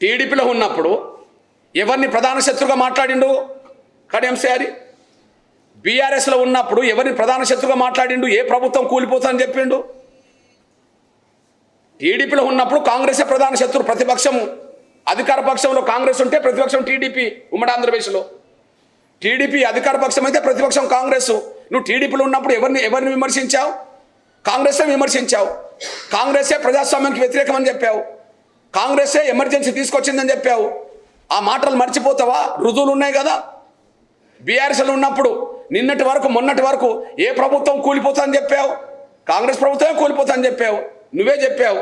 టీడీపీలో ఉన్నప్పుడు ఎవరిని ప్రధాన శత్రువుగా మాట్లాడిండు కడియం శ్యారి? బీఆర్ఎస్లో ఉన్నప్పుడు ఎవరిని ప్రధాన శత్రువుగా మాట్లాడిండు? ఏ ప్రభుత్వం కూలిపోతుందని చెప్పిండు? టీడీపీలో ఉన్నప్పుడు కాంగ్రెసే ప్రధాన శత్రువు, ప్రతిపక్షము. అధికార పక్షంలో కాంగ్రెస్ ఉంటే ప్రతిపక్షం టీడీపీ. ఉమ్మడి ఆంధ్రప్రదేశ్లో టీడీపీ అధికార పక్షం అయితే ప్రతిపక్షం కాంగ్రెస్. నువ్వు టీడీపీలో ఉన్నప్పుడు ఎవరిని విమర్శించావు? కాంగ్రెస్నే విమర్శించావు. కాంగ్రెసే ప్రజాస్వామ్యానికి వ్యతిరేకమని చెప్పావు. కాంగ్రెసే ఎమర్జెన్సీ తీసుకొచ్చిందని చెప్పావు. ఆ మాటలు మర్చిపోతావా? రుజువులు ఉన్నాయి కదా. బీఆర్ఎస్లో ఉన్నప్పుడు నిన్నటి వరకు మొన్నటి వరకు ఏ ప్రభుత్వం కూలిపోతుందని చెప్పావు? కాంగ్రెస్ ప్రభుత్వమే కూలిపోతుందని చెప్పావు. నువ్వే చెప్పావు.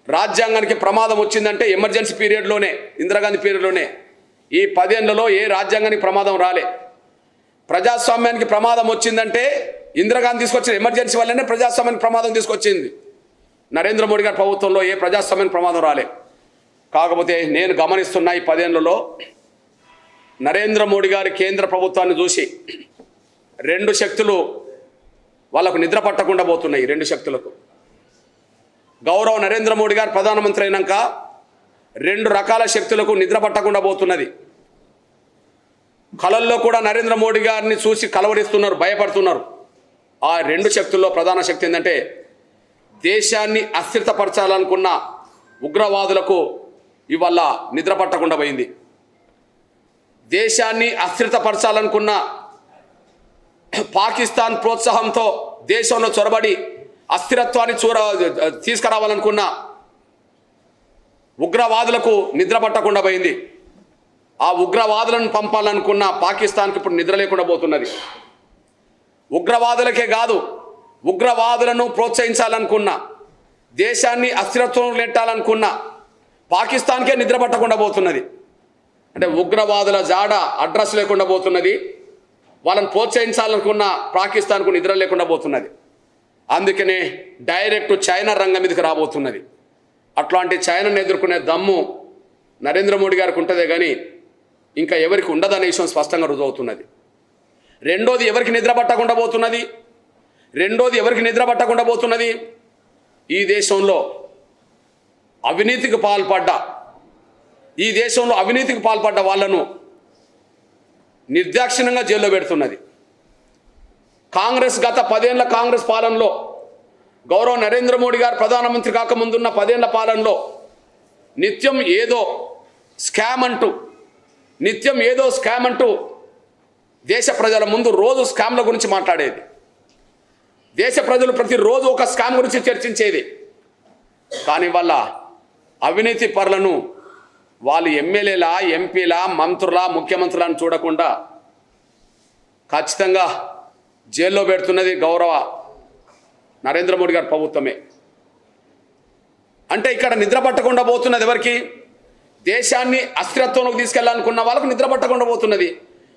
రాజ్యాంగానికి ప్రమాదం వచ్చిందంటే ఎమర్జెన్సీ పీరియడ్లోనే, ఇందిరాగాంధీ పీరియడ్లోనే. ఈ 10 ఏళ్లలో ఏ రాజ్యాంగానికి ప్రమాదం రాలే. ప్రజాస్వామ్యానికి ప్రమాదం వచ్చిందంటే ఇందిరాగాంధీ తీసుకొచ్చిన ఎమర్జెన్సీ వల్లనే ప్రజాస్వామ్యానికి ప్రమాదం తీసుకొచ్చింది. నరేంద్ర మోడీ గారి ప్రభుత్వంలో ఏ ప్రజాస్వామ్యానికి ప్రమాదం రాలే. కాకపోతే నేను గమనిస్తున్న ఈ 10 ఏళ్లలో నరేంద్ర మోడీ గారి కేంద్ర ప్రభుత్వాన్ని చూసి 2 శక్తులు వాళ్ళకు నిద్ర పట్టకుండా పోతున్నాయి. 2 శక్తులకు గౌరవ నరేంద్ర మోడీ గారు ప్రధానమంత్రి అయినాక 2 రకాల శక్తులకు నిద్ర పట్టకుండా పోతున్నది. కళల్లో కూడా నరేంద్ర మోడీ గారిని చూసి కలవరిస్తున్నారు, భయపడుతున్నారు. ఆ 2 శక్తుల్లో ప్రధాన శక్తి ఏంటంటే దేశాన్ని అస్థిరపరచాలనుకున్న ఉగ్రవాదులకు ఇవాళ నిద్ర పట్టకుండా పోయింది. దేశాన్ని అస్థిరపరచాలనుకున్న పాకిస్తాన్ ప్రోత్సాహంతో దేశంలో చొరబడి అస్థిరత్వాన్ని తీసుకురావాలనుకున్న ఉగ్రవాదులకు నిద్ర పట్టకుండా పోయింది. ఆ ఉగ్రవాదులను పంపాలనుకున్న పాకిస్తాన్కి ఇప్పుడు నిద్ర లేకుండా పోతున్నది. ఉగ్రవాదులకే కాదు, ఉగ్రవాదులను ప్రోత్సహించాలనుకున్న, దేశాన్ని అస్థిరత్వం నెట్టాలనుకున్న పాకిస్తాన్కే నిద్ర పట్టకుండా పోతున్నది. అంటే ఉగ్రవాదుల జాడ అడ్రస్ లేకుండా పోతున్నది. వాళ్ళని ప్రోత్సహించాలనుకున్న పాకిస్తాన్కు నిద్ర లేకుండా పోతున్నది. అందుకనే డైరెక్ట్ చైనా రంగం మీదకి రాబోతున్నది. అట్లాంటి చైనాను ఎదుర్కొనే దమ్ము నరేంద్ర మోడీ గారికి ఉంటుందే కానీ ఇంకా ఎవరికి ఉండదనే విషయం స్పష్టంగా రుజువుతున్నది. రెండోది ఎవరికి నిద్ర పట్టకుండా పోతున్నది? ఈ దేశంలో అవినీతికి పాల్పడ్డ వాళ్ళను నిర్దాక్షిణ్యంగా జైల్లో పెడుతున్నది. కాంగ్రెస్ గత 10 ఏళ్ల కాంగ్రెస్ పాలనలో, గౌరవ నరేంద్ర మోడీ గారు ప్రధానమంత్రి కాకముందున్న 10 ఏళ్ల పాలనలో నిత్యం ఏదో స్కామ్ అంటూ దేశ ప్రజల ముందు రోజు స్కామ్ల గురించి మాట్లాడేది. దేశ ప్రజలు ప్రతిరోజు ఒక స్కామ్ గురించి చర్చించేది. కానీ వాళ్ళ అవినీతి పరులను వాళ్ళు ఎమ్మెల్యేలా, ఎంపీలా, మంత్రులా, ముఖ్యమంత్రులను చూడకుండా ఖచ్చితంగా జైల్లో పెడుతున్నది గౌరవ నరేంద్ర మోడీ గారి ప్రభుత్వమే. అంటే ఇక్కడ నిద్ర పట్టకుండా పోతున్నది ఎవరికి? దేశాన్ని అస్థిరత్వంలోకి తీసుకెళ్లాలనుకున్న వాళ్ళకు నిద్ర పట్టకుండా పోతున్నది.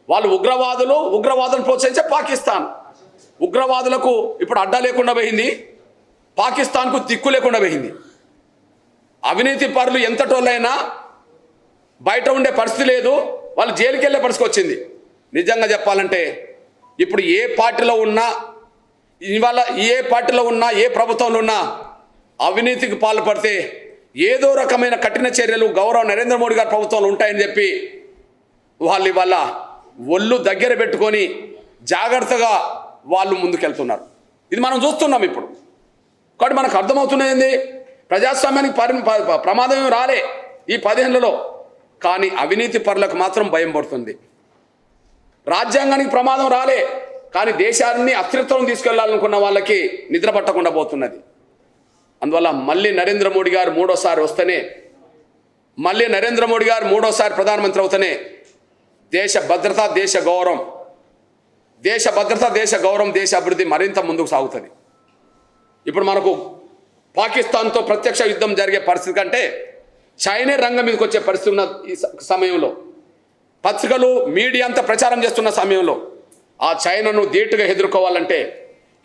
వాళ్ళు ఉగ్రవాదులను ప్రోత్సహించే పాకిస్తాన్. ఉగ్రవాదులకు ఇప్పుడు అడ్డా లేకుండా పోయింది, పాకిస్తాన్కు దిక్కు లేకుండా పోయింది. అవినీతి పరులు ఎంతటోళ్ళైనా బయట ఉండే పరిస్థితి లేదు, వాళ్ళు జైలుకి వెళ్ళే పరిస్థితి వచ్చింది. నిజంగా చెప్పాలంటే ఇప్పుడు ఏ పార్టీలో ఉన్నా, ఏ ప్రభుత్వంలో ఉన్నా అవినీతికి పాల్పడితే ఏదో రకమైన కఠిన చర్యలు గౌరవ నరేంద్ర మోడీ గారి ప్రభుత్వంలో ఉంటాయని చెప్పి వాళ్ళు ఇవాళ ఒళ్ళు దగ్గర పెట్టుకొని జాగ్రత్తగా వాళ్ళు ముందుకెళ్తున్నారు. ఇది మనం చూస్తున్నాం ఇప్పుడు. కాబట్టి మనకు అర్థమవుతున్నది ఏంది? ప్రజాస్వామ్యానికి ప్రమాదం ఏమి రాలే ఈ 10 ఏళ్లలో, కానీ అవినీతి పరులకు మాత్రం భయం పడుతుంది. రాజ్యాంగానికి ప్రమాదం రాలే, కానీ దేశాన్ని అస్థిరత్వం తీసుకెళ్లాలనుకున్న వాళ్ళకి నిద్ర పట్టకుండా పోతున్నది. అందువల్ల మళ్ళీ నరేంద్ర మోడీ గారు మూడోసారి ప్రధానమంత్రి అవుతేనే దేశ భద్రత, దేశ గౌరవం, దేశ అభివృద్ధి మరింత ముందుకు సాగుతుంది. ఇప్పుడు మనకు పాకిస్తాన్తో ప్రత్యక్ష యుద్ధం జరిగే పరిస్థితి కంటే చైనా రంగం మీదకి వచ్చే పరిస్థితి ఉన్న ఈ సమయంలో, పత్రికలు, మీడియా అంతా ప్రచారం చేస్తున్న సమయంలో ఆ చైనాను ధీటుగా ఎదుర్కోవాలంటే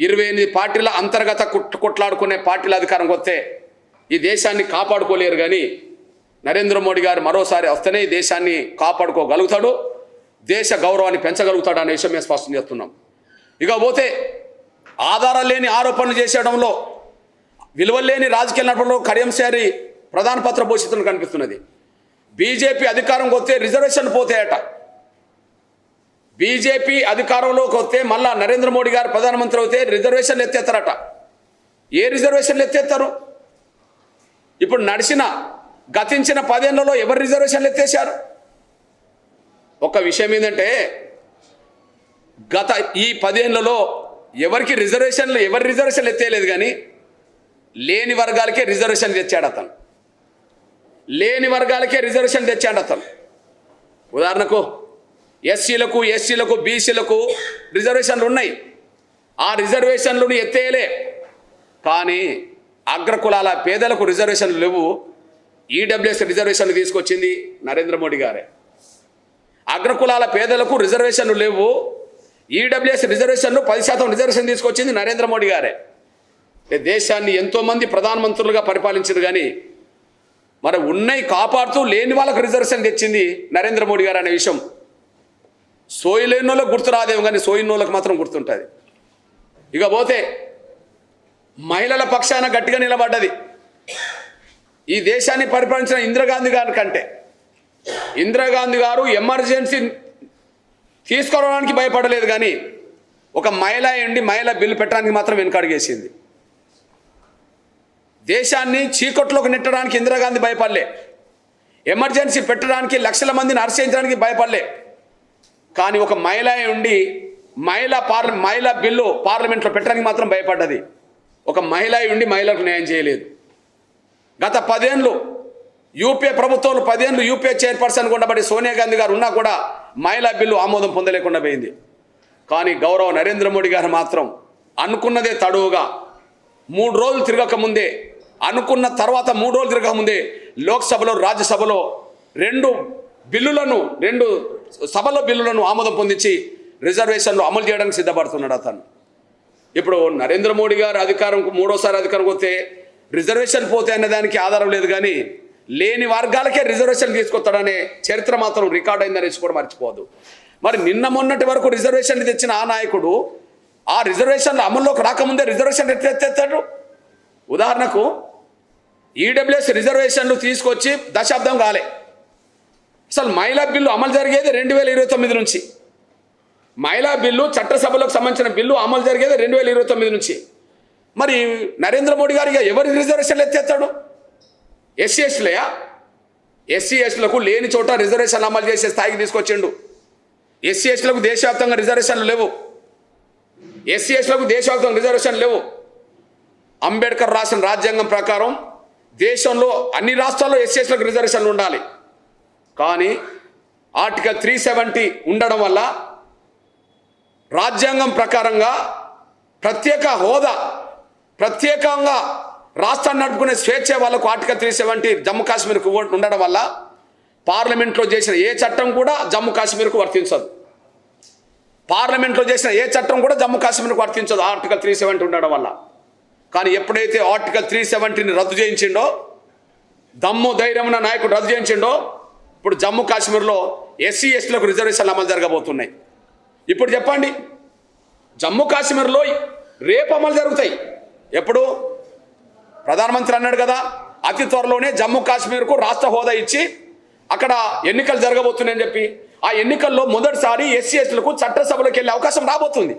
28 పార్టీల అంతర్గత కొట్లాడుకునే పార్టీల అధికారం వస్తే ఈ దేశాన్ని కాపాడుకోలేరు. కానీ నరేంద్ర మోడీ గారు మరోసారి వస్తేనే ఈ దేశాన్ని కాపాడుకోగలుగుతాడు, దేశ గౌరవాన్ని పెంచగలుగుతాడు అనే విషయం మేము స్పష్టం చేస్తున్నాం. ఇకపోతే ఆధారాలు లేని ఆరోపణలు చేసేయడంలో, విలువలేని రాజకీయాలు నడపడంలో కడియం శ్యారి ప్రధాన పత్ర పోషితులు కనిపిస్తున్నది. బీజేపీ అధికారంకి వస్తే రిజర్వేషన్ పోతాయట. బీజేపీ అధికారంలోకి వస్తే మళ్ళా నరేంద్ర మోడీ గారు ప్రధానమంత్రి అయితే రిజర్వేషన్లు ఎత్తేస్తారట. ఏ రిజర్వేషన్లు ఎత్తేస్తారు? ఇప్పుడు గతించిన 10 ఏళ్లలో ఎవరు రిజర్వేషన్లు ఎత్తేసారు? ఒక విషయం ఏంటంటే గత ఈ 10 ఏళ్లలో ఎవరి రిజర్వేషన్లు ఎత్తేయలేదు, కానీ లేని వర్గాలకే రిజర్వేషన్లు తెచ్చాడు అతను. ఉదాహరణకు ఎస్సీలకు బీసీలకు రిజర్వేషన్లు ఉన్నాయి. ఆ రిజర్వేషన్లను ఎత్తేయలే. కానీ అగ్రకులాల పేదలకు రిజర్వేషన్లు లేవు. ఈడబ్ల్యూఎస్ రిజర్వేషన్లు తీసుకొచ్చింది నరేంద్ర మోడీ గారే. అగ్రకులాల పేదలకు రిజర్వేషన్లు లేవు. ఈడబ్ల్యూఎస్ రిజర్వేషన్లు 10% రిజర్వేషన్ తీసుకొచ్చింది నరేంద్ర మోడీ గారే. దేశాన్ని ఎంతోమంది ప్రధానమంత్రులుగా పరిపాలించారు, కానీ మరి ఉన్నాయి కాపాడుతూ లేని వాళ్ళకు రిజర్వేషన్ తెచ్చింది నరేంద్ర మోడీ గారు అనే విషయం సోయిలేని వాళ్ళకి గుర్తు రాదేమో, కానీ సోయిన వాళ్ళకి మాత్రం గుర్తుంటుంది. ఇక పోతే మహిళల పక్షాన గట్టిగా నిలబడ్డది. ఈ దేశాన్ని పరిపాలించిన ఇందిరాగాంధీ గారి కంటే ఇందిరాగాంధీ గారు ఎమర్జెన్సీ తీసుకోవడానికి భయపడలేదు, కానీ ఒక మహిళా బిల్లు పెట్టడానికి మాత్రం వెనుకడుగేసింది. దేశాన్ని చీకట్లోకి నెట్టడానికి ఇందిరాగాంధీ భయపడలే. ఎమర్జెన్సీ పెట్టడానికి లక్షల మందిని అరెస్ట్ భయపడలే. కానీ ఒక మహిళా బిల్లు పార్లమెంట్లో పెట్టడానికి మాత్రం భయపడ్డది. ఒక మహిళలకు న్యాయం చేయలేదు. గత 10 ఏళ్ళు యూపీఏ ప్రభుత్వంలో 10 ఏళ్ళు యూపీఏ చైర్పర్సన్ ఉండబడి సోనియా గాంధీ గారు ఉన్నా కూడా మహిళా బిల్లు ఆమోదం పొందలేకుండా పోయింది. కానీ గౌరవ నరేంద్ర మోడీ గారు మాత్రం అనుకున్నదే తడువుగా 3 రోజులు తిరగకముందే, అనుకున్న తర్వాత 3 రోజులు తిరగకముందే లోక్సభలో రాజ్యసభలో 2 సభలో బిల్లులను ఆమోదం పొందించి రిజర్వేషన్లు అమలు చేయడానికి సిద్ధపడుతున్నాడు అతను. ఇప్పుడు నరేంద్ర మోడీ గారు మూడోసారి అధికారం వస్తే రిజర్వేషన్ పోతే అనే దానికి ఆధారం లేదు, కానీ లేని వర్గాలకే రిజర్వేషన్ తీసుకొస్తాడనే చరిత్ర మాత్రం రికార్డ్ అయిందనేసి కూడా మర్చిపోదు. మరి నిన్న మొన్నటి వరకు రిజర్వేషన్లు తెచ్చిన ఆ నాయకుడు ఆ రిజర్వేషన్లు అమల్లోకి రాకముందే రిజర్వేషన్ ఎత్తేస్తాడు. ఉదాహరణకు ఈడబ్ల్యూఎస్ రిజర్వేషన్లు తీసుకొచ్చి దశాబ్దం కాలే. అసలు మహిళా బిల్లు అమలు జరిగేది 2029 నుంచి. మహిళా బిల్లు చట్టసభలకు సంబంధించిన బిల్లు అమలు జరిగేది 2029 నుంచి. మరి నరేంద్ర మోడీ గారు ఎవరి రిజర్వేషన్లు ఎత్తేస్తాడు? ఎస్సీఎస్లకు లేని చోట రిజర్వేషన్లు అమలు చేసే స్థాయికి తీసుకొచ్చిండు. ఎస్సీఎస్లకు దేశవ్యాప్తంగా రిజర్వేషన్లు లేవు. అంబేద్కర్ రాసిన రాజ్యాంగం ప్రకారం దేశంలో అన్ని రాష్ట్రాల్లో ఎస్సీఎస్లకు రిజర్వేషన్లు ఉండాలి. కానీ ఆర్టికల్ 370 ఉండడం వల్ల రాజ్యాంగం ప్రకారంగా ప్రత్యేకంగా రాష్ట్రాన్ని నడుపుకునే స్వేచ్ఛ వాళ్ళకు ఆర్టికల్ 370 జమ్మూ కాశ్మీర్కు ఉండడం వల్ల పార్లమెంట్లో చేసిన ఏ చట్టం కూడా జమ్మూ కాశ్మీర్కు వర్తించదు. ఆర్టికల్ 370 ఉండడం వల్ల. కానీ ఎప్పుడైతే ఆర్టికల్ 370ని రద్దు చేయించిండో, దమ్ము ధైర్యం ఉన్న నాయకుడు రద్దు చేయించిండో, ఇప్పుడు జమ్మూ కాశ్మీర్లో ఎస్సీఎస్టీలకు రిజర్వేషన్లు అమలు జరగబోతున్నాయి. ఇప్పుడు చెప్పండి, జమ్మూ కాశ్మీర్లో రేపు అమలు జరుగుతాయి. ఎప్పుడు? ప్రధానమంత్రి అన్నాడు కదా, అతి త్వరలోనే జమ్మూ కాశ్మీర్కు రాష్ట్ర హోదా ఇచ్చి అక్కడ ఎన్నికలు జరగబోతున్నాయని చెప్పి. ఆ ఎన్నికల్లో మొదటిసారి ఎస్సీఎస్టీలకు చట్టసభలోకి వెళ్ళే అవకాశం రాబోతుంది.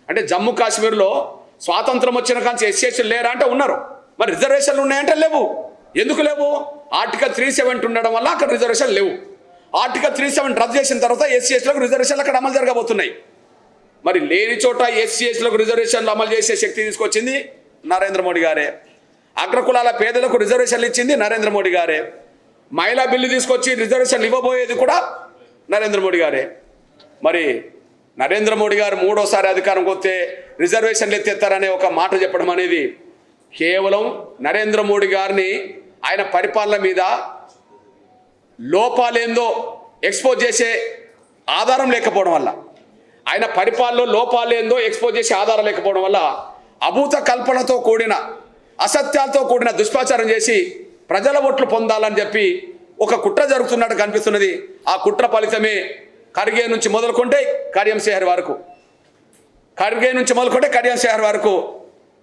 అంటే జమ్మూ కాశ్మీర్లో స్వాతంత్రం వచ్చిన కానీ ఎస్సీఎస్టీలు లేరా అంటే ఉన్నారు. మరి రిజర్వేషన్లు ఉన్నాయంటే లేవు. ఎందుకు లేవు? ఆర్టికల్ 370 ఉండడం వల్ల అక్కడ రిజర్వేషన్లు లేవు. ఆర్టికల్ 370 రద్దు చేసిన తర్వాత ఎస్సీఎస్టీలకు రిజర్వేషన్లు అక్కడ అమలు జరగబోతున్నాయి. మరి లేని చోట ఎస్సీఎస్టీలకు రిజర్వేషన్లు అమలు చేసే శక్తి తీసుకొచ్చింది నరేంద్ర మోడీ గారే. అగ్రకులాల పేదలకు రిజర్వేషన్లు ఇచ్చింది నరేంద్ర మోడీ గారే. మహిళా బిల్లు తీసుకొచ్చి రిజర్వేషన్లు ఇవ్వబోయేది కూడా నరేంద్ర మోడీ గారే. మరి నరేంద్ర మోడీ గారు మూడోసారి అధికారంకి వస్తే రిజర్వేషన్లు ఎత్తేస్తారనే ఒక మాట చెప్పడం అనేది కేవలం నరేంద్ర మోడీ గారిని ఆయన పరిపాలన మీద లోపాలేందో ఎక్స్పోజ్ చేసే ఆధారం లేకపోవడం వల్ల, ఆయన పరిపాలనలో లోపాలేందో ఎక్స్పోజ్ చేసే ఆధారం లేకపోవడం వల్ల అభూత కల్పనతో కూడిన అసత్యాలతో కూడిన దుష్ప్రచారం చేసి ప్రజల ఓట్లు పొందాలని చెప్పి ఒక కుట్ర జరుగుతున్నట్టు కనిపిస్తున్నది. ఆ కుట్ర ఫలితమే ఖర్గే నుంచి మొదలుకుంటే కడియం శ్రీహరి వరకు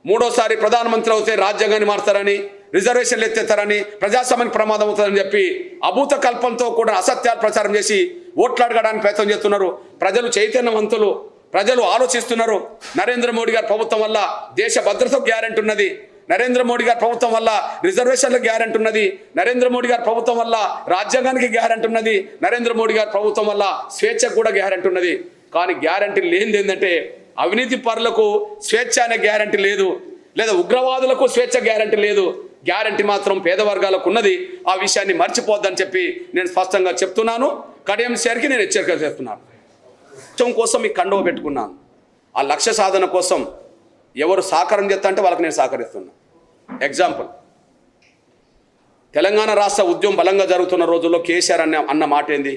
మూడోసారి ప్రధానమంత్రి అవుతే రాజ్యాంగాన్ని మారుతారని, రిజర్వేషన్లు ఎత్తేస్తారని, ప్రజాస్వామ్యానికి ప్రమాదం అవుతుందని చెప్పి అభూత కల్పంతో కూడా అసత్యాలు ప్రచారం చేసి ఓట్లు అడగడానికి ప్రయత్నం చేస్తున్నారు. ప్రజలు చైతన్యవంతులు, ప్రజలు ఆలోచిస్తున్నారు. నరేంద్ర మోడీ గారి ప్రభుత్వం వల్ల దేశ భద్రతకు గ్యారెంటీ ఉన్నది. నరేంద్ర మోడీ గారి ప్రభుత్వం వల్ల రిజర్వేషన్లకు గ్యారెంటీ ఉన్నది. నరేంద్ర మోడీ గారి ప్రభుత్వం వల్ల రాజ్యాంగానికి గ్యారెంటీ ఉన్నది. నరేంద్ర మోడీ గారి ప్రభుత్వం వల్ల స్వేచ్ఛకు కూడా గ్యారెంటీ ఉన్నది. కానీ గ్యారెంటీ లేనిది ఏంటంటే అవినీతి పరులకు స్వేచ్ఛ అనే గ్యారెంటీ లేదు, లేదా ఉగ్రవాదులకు స్వేచ్ఛ గ్యారెంటీ లేదు. గ్యారెంటీ మాత్రం పేద వర్గాలకు ఉన్నది. ఆ విషయాన్ని మర్చిపోద్దని చెప్పి నేను స్పష్టంగా చెప్తున్నాను. కడియం సార్కి నేను హెచ్చరిక చేస్తున్నాను. లక్ష్యం కోసం ఈ కండువ పెట్టుకున్నాను. ఆ లక్ష్య సాధన కోసం ఎవరు సహకారం చేస్తా అంటే వాళ్ళకి నేను సహకరిస్తున్నా. ఎగ్జాంపుల్, తెలంగాణ రాష్ట్ర ఉద్యమం బలంగా జరుగుతున్న రోజుల్లో కేసీఆర్ అన్న మాట ఏంది?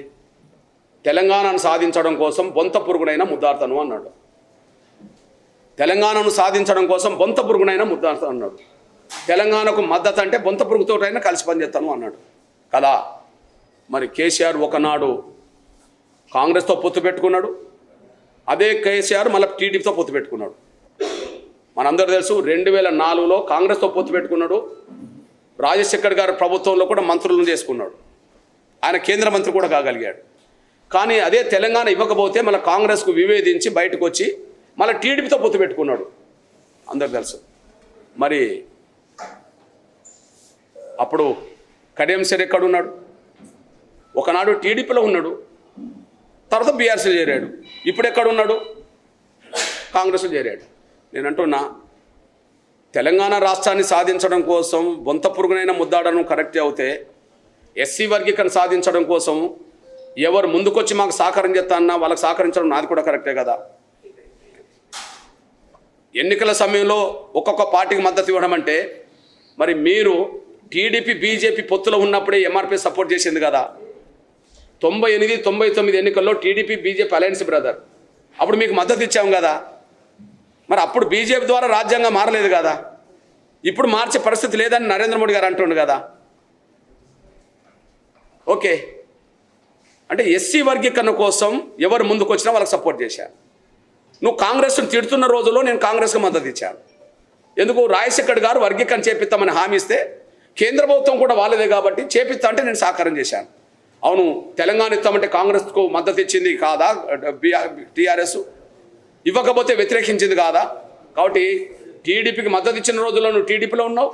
తెలంగాణను సాధించడం కోసం బొంత పురుగునైనా ముద్దాడతాను అన్నాడు. తెలంగాణను సాధించడం కోసం బొంత పురుగునైనా ముద్దాడతాను అన్నాడు. తెలంగాణకు మద్దతు అంటే బొంత పురుగుతోటైనా కలిసి పనిచేస్తాను అన్నాడు కదా. మరి కేసీఆర్ ఒకనాడు కాంగ్రెస్తో పొత్తు పెట్టుకున్నాడు. అదే కేసీఆర్ మళ్ళీ టీడీపీతో పొత్తు పెట్టుకున్నాడు. మనందరూ తెలుసు 2004లో కాంగ్రెస్తో పొత్తు పెట్టుకున్నాడు. రాజశేఖర్ గారి ప్రభుత్వంలో కూడా మంత్రులను చేసుకున్నాడు. ఆయన కేంద్ర మంత్రి కూడా కాగలిగాడు. కానీ అదే తెలంగాణ ఇవ్వకపోతే మళ్ళీ కాంగ్రెస్కు విభేదించి బయటకు వచ్చి మళ్ళీ టీడీపీతో పొత్తు పెట్టుకున్నాడు. అందరూ తెలుసు. మరి అప్పుడు కడియం సార్ ఎక్కడున్నాడు? ఒకనాడు టీడీపీలో ఉన్నాడు, తర్వాత బీఆర్ఎస్లో చేరాడు. ఇప్పుడు ఎక్కడున్నాడు? కాంగ్రెస్లో చేరాడు. నేను అంటున్నా, తెలంగాణ రాష్ట్రాన్ని సాధించడం కోసం బొంత పురుగునైనా ముద్దాడడం కరెక్టే అవుతే, ఎస్సీ వర్గీకరణ సాధించడం కోసం ఎవరు ముందుకొచ్చి మాకు సహకారం చేస్తానన్నా వాళ్ళకి సహకరించడం నాది కూడా కరెక్టే కదా. ఎన్నికల సమయంలో ఒక్కొక్క పార్టీకి మద్దతు ఇవ్వడం అంటే, మరి మీరు టీడీపీ బీజేపీ పొత్తులో ఉన్నప్పుడే ఎంఆర్పీ సపోర్ట్ చేసింది కదా. 98, 99 ఎన్నికల్లో టీడీపీ బీజేపీ అలయన్స్ బ్రదర్, అప్పుడు మీకు మద్దతు ఇచ్చాం కదా. మరి అప్పుడు బీజేపీ ద్వారా రాజ్యాంగం మారలేదు కదా. ఇప్పుడు మార్చే పరిస్థితి లేదని నరేంద్ర మోడీ గారు అంటుండు కదా. ఓకే, అంటే ఎస్సీ వర్గీకరణ కోసం ఎవరు ముందుకు వచ్చినా వాళ్ళకి సపోర్ట్ చేశాను. నువ్వు కాంగ్రెస్ను తిడుతున్న రోజుల్లో నేను కాంగ్రెస్కి మద్దతు ఇచ్చాను. ఎందుకు? రాజశేఖర్ గారు వర్గీకరణ చేపిస్తామని హామీ ఇస్తే కేంద్ర ప్రభుత్వం కూడా వాళ్ళదే కాబట్టి చేపిస్తా అంటే నేను సహకారం చేశాను. అవును, తెలంగాణ ఇస్తామంటే కాంగ్రెస్కు మద్దతు ఇచ్చింది కాదా టీఆర్ఎస్? ఇవ్వకపోతే వ్యతిరేకించింది కాదా? కాబట్టి టీడీపీకి మద్దతు ఇచ్చిన రోజుల్లో నువ్వు టీడీపీలో ఉన్నావు,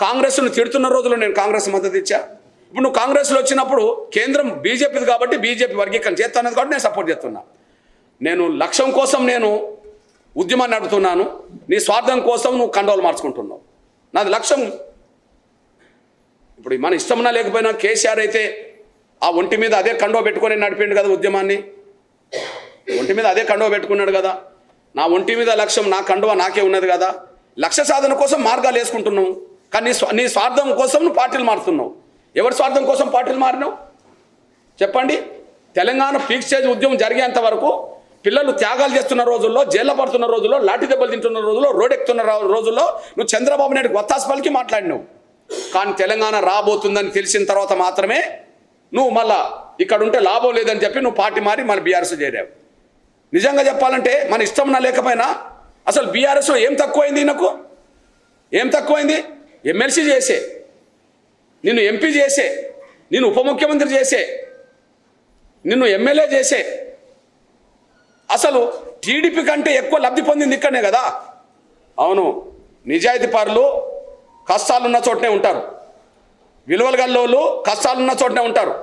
కాంగ్రెస్ను తిడుతున్న రోజుల్లో నేను కాంగ్రెస్ మద్దతు ఇచ్చా. ఇప్పుడు నువ్వు కాంగ్రెస్లో వచ్చినప్పుడు కేంద్రం బీజేపీది కాబట్టి బీజేపీ వర్గీకరణ చేస్తానది కాబట్టి నేను సపోర్ట్ చేస్తున్నా. నేను లక్ష్యం కోసం నేను ఉద్యమాన్ని నడుపుతున్నాను, నీ స్వార్థం కోసం నువ్వు కండోలు మార్చుకుంటున్నావు. నాది లక్ష్యం. ఇప్పుడు మన ఇష్టమన్నా లేకపోయినా కేసీఆర్ అయితే ఆ ఒంటి మీద అదే కండవ పెట్టుకొని నడిపిండు కదా ఉద్యమాన్ని. ఒంటి మీద అదే కండవ పెట్టుకున్నాడు కదా. నా ఒంటి మీద లక్ష్యం, నా కండవ నాకే ఉన్నది కదా. లక్ష్య సాధన కోసం మార్గాలు వేసుకుంటున్నావు, కానీ నీ స్వార్థం కోసం నువ్వు పార్టీలు మారుతున్నావు. ఎవరి స్వార్థం కోసం పార్టీలు మారినావు చెప్పండి? తెలంగాణ పీక్ స్టేజ్ ఉద్యమం జరిగేంత వరకు పిల్లలు త్యాగాలు చేస్తున్న రోజుల్లో, జైల్లో పడుతున్న రోజుల్లో, లాఠీ దెబ్బలు తింటున్న రోజుల్లో, రోడ్ ఎక్కుతున్న రోజుల్లో నువ్వు చంద్రబాబు నాయుడు వత్తాసు పలికి మాట్లాడినావు. కానీ తెలంగాణ రాబోతుందని తెలిసిన తర్వాత మాత్రమే నువ్వు మళ్ళా ఇక్కడ ఉంటే లాభం లేదని చెప్పి నువ్వు పార్టీ మారి మళ్ళీ బీఆర్ఎస్ చేరావు. నిజంగా చెప్పాలంటే మన ఇష్టం నా లేకపోయినా అసలు బీఆర్ఎస్లో ఏం తక్కువైంది? నాకు ఏం తక్కువైంది? ఎమ్మెల్సీ చేసే, నిన్ను ఎంపీ చేసే, నిన్ను ఉప ముఖ్యమంత్రి చేసే, నిన్ను ఎమ్మెల్యే చేసే, అసలు టీడీపీ కంటే ఎక్కువ లబ్ధి పొందింది ఇక్కడనే కదా. అవును, నిజాయితీ పరులు కష్టాలున్న చోటనే ఉంటారు, విలువలు గల్లోళ్ళు కష్టాలున్న చోటనే ఉంటారు.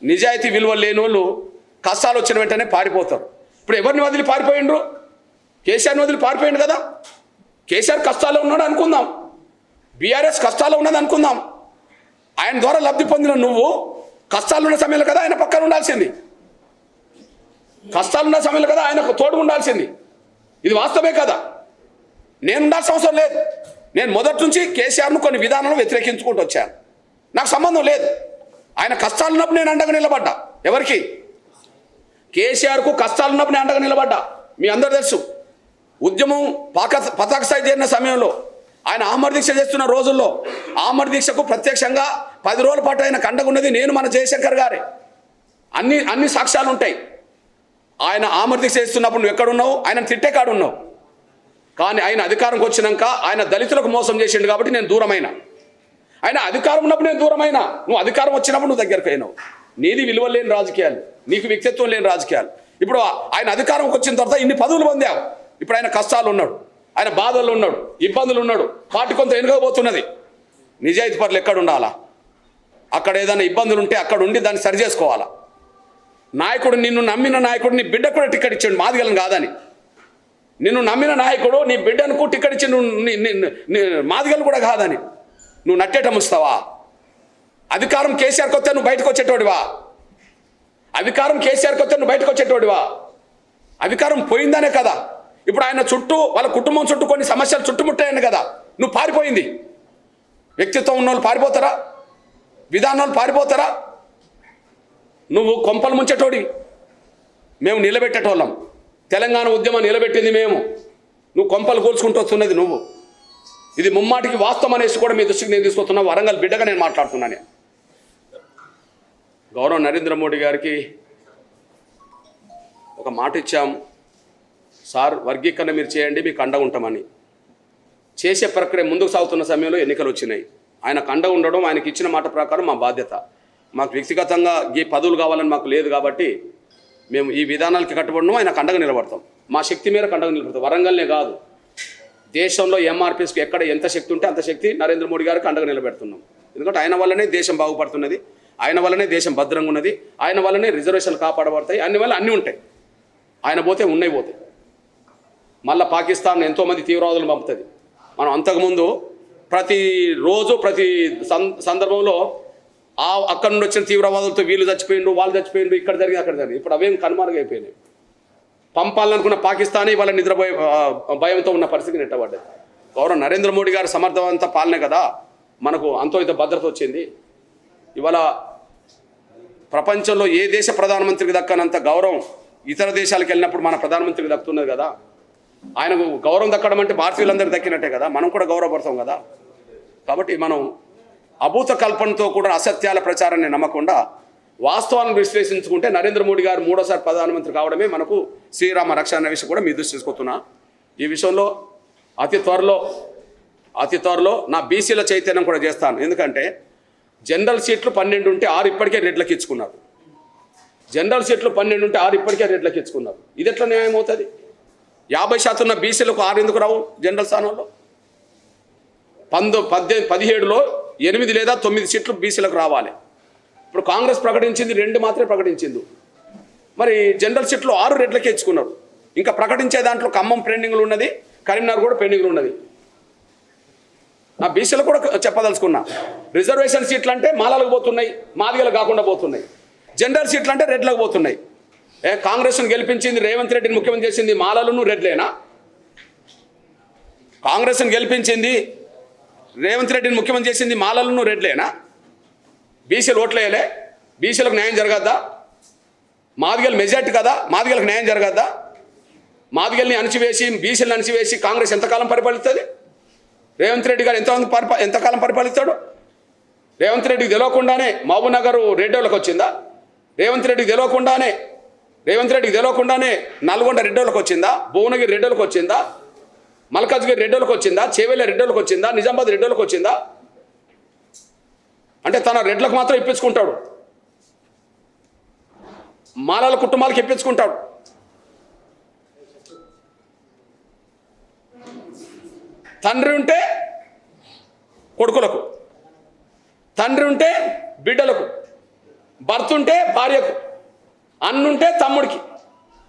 నిజాయితీ విలువలు లేని వాళ్ళు కష్టాలు వచ్చిన వెంటనే పారిపోతారు. ఇప్పుడు ఎవరిని వదిలి పారిపోయిండ్రు? కేసీఆర్ని వదిలి పారిపోయిండు కదా. కేసీఆర్ కష్టాల్లో ఉన్నాడు అనుకుందాం, బీఆర్ఎస్ కష్టాల్లో ఉన్నది అనుకుందాం. ఆయన ద్వారా లబ్ధి పొందిన నువ్వు కష్టాలున్న సమయంలో కదా ఆయన పక్కన ఉండాల్సింది, కష్టాలున్న సమయంలో కదా ఆయనకు తోడు ఉండాల్సింది. ఇది వాస్తవమే కదా. నేను ఉండాల్సిన అవసరం లేదు. నేను మొదటి నుంచి కేసీఆర్ను కొన్ని విధానాలను వ్యతిరేకించుకుంటూ వచ్చాను. నాకు సంబంధం లేదు. ఆయన కష్టాలు ఉన్నప్పుడు నేను అండగా నిలబడ్డా. ఎవరికి? కేసీఆర్కు కష్టాలు ఉన్నప్పుడు నేను అండగా నిలబడ్డా. మీ అందరూ తెలుసు. ఉద్యమం పతాక స్థాయి చేరిన సమయంలో, ఆయన ఆమర దీక్ష చేస్తున్న రోజుల్లో, ఆమర దీక్షకు ప్రత్యక్షంగా 10 రోజుల పాటు ఆయన అండగా ఉన్నది నేను, మన జయశంకర్ గారే. అన్ని సాక్ష్యాలు ఉంటాయి. ఆయన ఆమర దీక్ష చేస్తున్నప్పుడు నువ్వు ఎక్కడున్నావు? ఆయన తిట్టే కాడున్నావు. కానీ ఆయన అధికారంకి వచ్చినాక ఆయన దళితులకు మోసం చేసిండు కాబట్టి నేను దూరమైన. ఆయన అధికారం ఉన్నప్పుడు నేను దూరమైనా, నువ్వు అధికారం వచ్చినప్పుడు నువ్వు దగ్గరికి అయినావు. నీది విలువ లేని రాజకీయాలు, నీకు వ్యక్తిత్వం లేని రాజకీయాలు. ఇప్పుడు ఆయన అధికారంకి వచ్చిన తర్వాత ఇన్ని పదవులు పొందావు. ఇప్పుడు ఆయన కష్టాలు ఉన్నాడు, ఆయన బాధలు ఉన్నాడు, ఇబ్బందులు ఉన్నాడు, పార్టీ కొంత వెనుకపోతున్నది. నిజాయితీ పరులు ఎక్కడ ఉండాలా? అక్కడ ఏదైనా ఇబ్బందులు ఉంటే అక్కడ ఉండి దాన్ని సరి చేసుకోవాలా. నాయకుడు, నిన్ను నమ్మిన నాయకుడు నీ బిడ్డ కూడా టికెట్ ఇచ్చాడు, మాదిగలను కాదని. నిన్ను నమ్మిన నాయకుడు నీ బిడ్డను టికెట్ ఇచ్చి మాదిగలు కూడా కాదని నువ్వు నట్టేట ముస్తావా? అధికారం కేసీఆర్కి వస్తే నువ్వు బయటకు వచ్చేటోడివా? అధికారం కేసీఆర్కి వస్తే నువ్వు బయటకు వచ్చేటోడివా? అధికారం పోయిందనే కదా ఇప్పుడు ఆయన చుట్టూ, వాళ్ళ కుటుంబం చుట్టూ కొన్ని సమస్యలు చుట్టుముట్టాయని కదా నువ్వు పారిపోయింది. వ్యక్తిత్వం ఉన్న వాళ్ళు పారిపోతారా? విధానాలు పారిపోతారా? నువ్వు కొంపలు ముంచేటోడి, మేము నిలబెట్టేటోళ్ళం. తెలంగాణ ఉద్యమం నిలబెట్టింది మేము, నువ్వు కొంపలు కూల్చుకుంటూ వస్తున్నది నువ్వు. ఇది ముమ్మాటికి వాస్తవం అనేసి కూడా మీ దృష్టికి నేను తీసుకొస్తున్నా. వరంగల్ బిడ్డగా నేను మాట్లాడుతున్నాను. గౌరవ నరేంద్ర మోడీ గారికి ఒక మాట ఇచ్చాము, సార్ వర్గీకరణ మీరు చేయండి, మీకు అండగా ఉంటామని. చేసే ప్రక్రియ ముందుకు సాగుతున్న సమయంలో ఎన్నికలు వచ్చినాయి. ఆయనకు అండగా ఉండడం, ఆయనకి ఇచ్చిన మాట ప్రకారం మా బాధ్యత. మాకు వ్యక్తిగతంగా ఈ పదవులు కావాలని మాకు లేదు కాబట్టి మేము ఈ విధానాలకి కట్టుబడినాం. ఆయనకు అండగా నిలబడతాం, మా శక్తి మేరకు అండగా నిలబడతాం. వరంగల్నే కాదు, దేశంలో ఎంఆర్పీఎస్కి ఎక్కడ ఎంత శక్తి ఉంటే అంత శక్తి నరేంద్ర మోడీ గారికి అండగా నిలబెడుతున్నాం. ఎందుకంటే ఆయన వల్లనే దేశం బాగుపడుతున్నది, ఆయన వల్లనే దేశం భద్రంగా ఉన్నది, ఆయన వల్లనే రిజర్వేషన్లు కాపాడబడతాయి. అన్ని వల్ల అన్నీ ఉంటాయి. ఆయన పోతే ఉన్నాయి పోతాయి. మళ్ళీ పాకిస్తాన్ ఎంతోమంది తీవ్రవాదులు పంపుతుంది. మనం అంతకుముందు ప్రతిరోజు ప్రతి సందర్భంలో అక్కడ నుండి వచ్చిన తీవ్రవాదులతో వీళ్ళు చచ్చిపోయిండు, వాళ్ళు చచ్చిపోయిండు, ఇక్కడ జరిగింది, అక్కడ జరిగింది. ఇప్పుడు అవేం కనుమరుగైపోయినాయి. పంపాలనుకున్న పాకిస్తానీ వాళ్ళ నిద్రపోయే భయంతో ఉన్న పరిస్థితి నెట్టబడ్డది. గౌరవ నరేంద్ర మోడీ గారు సమర్థవంత పాలనే కదా మనకు అంతో ఇంత భద్రత వచ్చింది. ఇవాళ ప్రపంచంలో ఏ దేశ ప్రధానమంత్రికి దక్కనంత గౌరవం ఇతర దేశాలకు వెళ్ళినప్పుడు మన ప్రధానమంత్రికి దక్కుతున్నది కదా. ఆయనకు గౌరవం దక్కడం అంటే భారతీయులందరికీ దక్కినట్టే కదా, మనం కూడా గౌరవపడతాం కదా. కాబట్టి మనం అభూత కల్పనతో కూడా అసత్యాల ప్రచారాన్ని నమ్మకుండా వాస్తవాలను విశ్లేషించుకుంటే నరేంద్ర మోడీ గారు మూడోసారి ప్రధానమంత్రి కావడమే మనకు శ్రీరామ రక్షణ అనే విషయం కూడా మీ దృష్టి తీసుకొస్తున్నా. ఈ విషయంలో అతి త్వరలో నా బీసీల చైతన్యం కూడా చేస్తాను. ఎందుకంటే జనరల్ సీట్లు 12 ఉంటే 6 ఇప్పటికే రెడ్లకు ఇచ్చుకున్నారు. జనరల్ సీట్లు 12 ఉంటే 6 ఇప్పటికే రెడ్లకు ఇచ్చుకున్నారు. ఇది ఎట్లా న్యాయం అవుతుంది? 50% ఉన్న బీసీలకు 6 ఎందుకు రావు జనరల్ స్థానంలో? 17లో 8 లేదా 9 సీట్లు బీసీలకు రావాలి. ఇప్పుడు కాంగ్రెస్ ప్రకటించింది 2 మాత్రమే ప్రకటించింది. మరి జనరల్ సీట్లు 6 రెడ్లకే ఇచ్చుకున్నారు. ఇంకా ప్రకటించే దాంట్లో ఖమ్మం పెండింగ్లు ఉన్నది, కరీంనగర్ కూడా పెండింగ్లు ఉన్నది. నా బీసీలు కూడా చెప్పదలుచుకున్నా, రిజర్వేషన్ సీట్లు అంటే మాలలకు పోతున్నాయి, మాదిగలు కాకుండా పోతున్నాయి. జనరల్ సీట్లు అంటే రెడ్లకు పోతున్నాయి. కాంగ్రెస్ను గెలిపించింది, రేవంత్ రెడ్డిని ముఖ్యమంత్రి చేసింది మాలలను రెడ్లేనా? కాంగ్రెస్ను గెలిపించింది, రేవంత్ రెడ్డిని ముఖ్యమంత్రి చేసింది మాలలను రెడ్లేనా? బీసీలు ఓట్లేయలే, బీసీలకు న్యాయం జరగద్దా? మాదిగలు మెజార్టీ కదా, మాదిగలకు న్యాయం జరగద్దా? మాదిగల్ని అణచివేసి బీసీలను అణచివేసి కాంగ్రెస్ ఎంతకాలం పరిపాలిస్తుంది? రేవంత్ రెడ్డి గారు ఎంతకాలం పరిపాలిస్తాడు? రేవంత్ రెడ్డికి తెలియకుండానే మహబూబ్నగర్ రెడ్డోళ్ళకి వచ్చిందా? రేవంత్ రెడ్డికి తెలియకుండానే నల్గొండ రెడ్డోళ్ళకి వచ్చిందా? భువనగిరి రెడ్డోళ్ళకి వచ్చిందా? మల్కాజ్గిరి రెడ్డోళ్ళకి వచ్చిందా? చేవెళ్ళ రెడ్డోళ్ళకి వచ్చిందా? నిజామాబాద్ రెడ్డోళ్ళకి వచ్చిందా? అంటే తన రెడ్లకు మాత్రం ఇప్పించుకుంటాడు, మాలల కుటుంబాలకు ఇప్పించుకుంటాడు. తండ్రి ఉంటే కొడుకులకు, తండ్రి ఉంటే బిడ్డలకు, భర్త ఉంటే భార్యకు, అన్నుంటే తమ్ముడికి,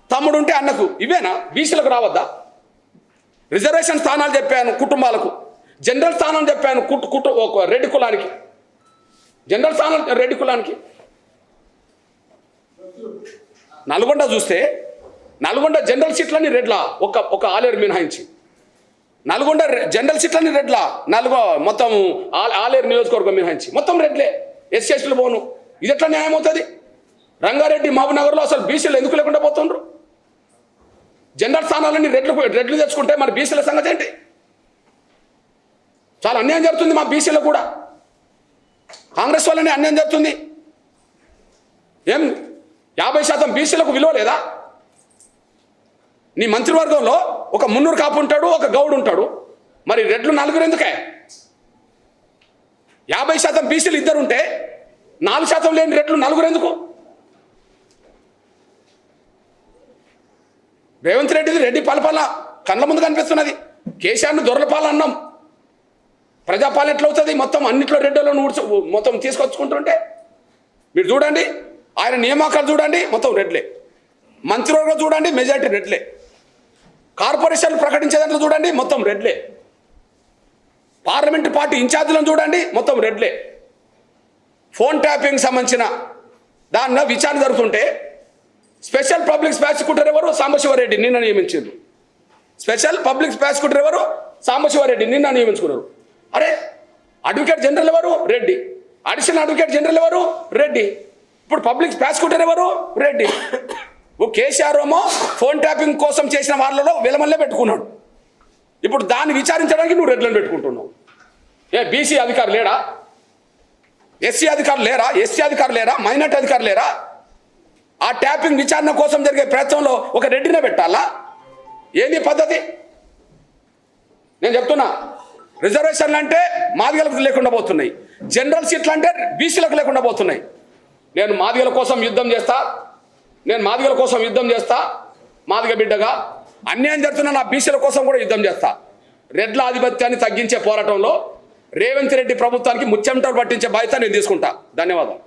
తమ్ముడు ఉంటే అన్నకు. ఇవేనా? బీసీలకు రావద్దా? రిజర్వేషన్ స్థానాలు చెప్పాను కుటుంబాలకు, జనరల్ స్థానం చెప్పాను రెడ్డి కులానికి, జనరల్ స్థానం రెడ్డి కులానికి. నల్గొండ చూస్తే నల్గొండ జనరల్ సీట్లని రెడ్ల, ఒక ఆలేరు మినహాయించి నల్గొండ జనరల్ సీట్లని రెడ్ల, మొత్తం ఆలేరు నియోజకవర్గం మినహాయించి మొత్తం రెడ్లే, ఎస్సీలు పోను. ఇది ఎట్లా న్యాయం అవుతుంది? రంగారెడ్డి మహబూబ్నగర్లో అసలు బీసీలు ఎందుకు లేకుండా పోతుండ్రు? జనరల్ స్థానాలన్నీ రెడ్లు తెచ్చుకుంటే మరి బీసీల సంగతి ఏంటి? చాలా అన్యాయం జరుగుతుంది మా బీసీలకు కూడా. కాంగ్రెస్ వల్లనే అన్యాయం జరుగుతుంది. ఏం 50% బీసీలకు విలువ లేదా? నీ మంత్రివర్గంలో ఒక మున్నూరు కాపు ఉంటాడు, ఒక గౌడు ఉంటాడు, మరి రెడ్లు 4 ఎందుకే? 50% బీసీలు ఇద్దరు ఉంటే 4% లేని రెడ్లు నలుగురు ఎందుకు? రేవంత్ రెడ్డిది రెడ్డి పాలపాల కళ్ళ ముందు కనిపిస్తున్నది. కేసీఆర్ను దొరలపాల అన్నాం. ప్రజాపాలన ఎట్లా అవుతుంది? మొత్తం అన్నింటిలో రెడ్డిలో మొత్తం తీసుకొచ్చుకుంటుంటే మీరు చూడండి, ఆయన నియామకాలు చూడండి, మొత్తం రెడ్లే. మంత్రివర్గం చూడండి, మెజారిటీ రెడ్లే. కార్పొరేషన్లు ప్రకటించే దాంట్లో చూడండి, మొత్తం రెడ్లే. పార్లమెంటు పార్టీ ఇన్ఛార్జీలను చూడండి, మొత్తం రెడ్లే. ఫోన్ ట్యాపింగ్ సంబంధించిన దానిలో విచారణ జరుగుతుంటే స్పెషల్ పబ్లిక్ ప్రాసిక్యూటర్ ఎవరు? సాంబశివరెడ్డి నిన్న నియమించారు. స్పెషల్ పబ్లిక్ ప్రాసిక్యూటర్ ఎవరు? సాంబశివరెడ్డి నిన్న నియమించుకున్నారు. అరే, అడ్వకేట్ జనరల్ ఎవరు? రెడ్డి. అడిషనల్ అడ్వకేట్ జనరల్ ఎవరు? రెడ్డి. ఇప్పుడు పబ్లిక్ ప్రాసిక్యూటర్ ఎవరు? రెడ్డి. ఓ కేసీఆర్ ఏమో ఫోన్ ట్యాపింగ్ కోసం చేసిన వాళ్ళలో విలమల్లే పెట్టుకున్నాడు. ఇప్పుడు దాన్ని విచారించడానికి నువ్వు రెడ్లను పెట్టుకుంటున్నావు. ఏ బీసీ అధికారులు లేరా? ఎస్సీ అధికారులు లేరా? ఎస్సీ అధికారులు లేరా? మైనార్టీ అధికారులు లేరా? ఆ ట్యాపింగ్ విచారణ కోసం జరిగే ప్రయత్నంలో ఒక రెడ్డినే పెట్టాలా? ఏంది పద్ధతి? నేను చెప్తున్నా, రిజర్వేషన్లు అంటే మాదిగలకు లేకుండా పోతున్నాయి, జనరల్ సీట్లు అంటే బీసీలకు లేకుండా పోతున్నాయి. నేను మాదిగల కోసం యుద్ధం చేస్తా, మాదిగ బిడ్డగా. అన్యాయం జరుగుతున్న నా బీసీల కోసం కూడా యుద్ధం చేస్తా. రెడ్ల ఆధిపత్యాన్ని తగ్గించే పోరాటంలో రేవంత్ రెడ్డి ప్రభుత్వానికి ముచ్చెమటలు పట్టించే బాధ్యత నేను తీసుకుంటా. ధన్యవాదాలు.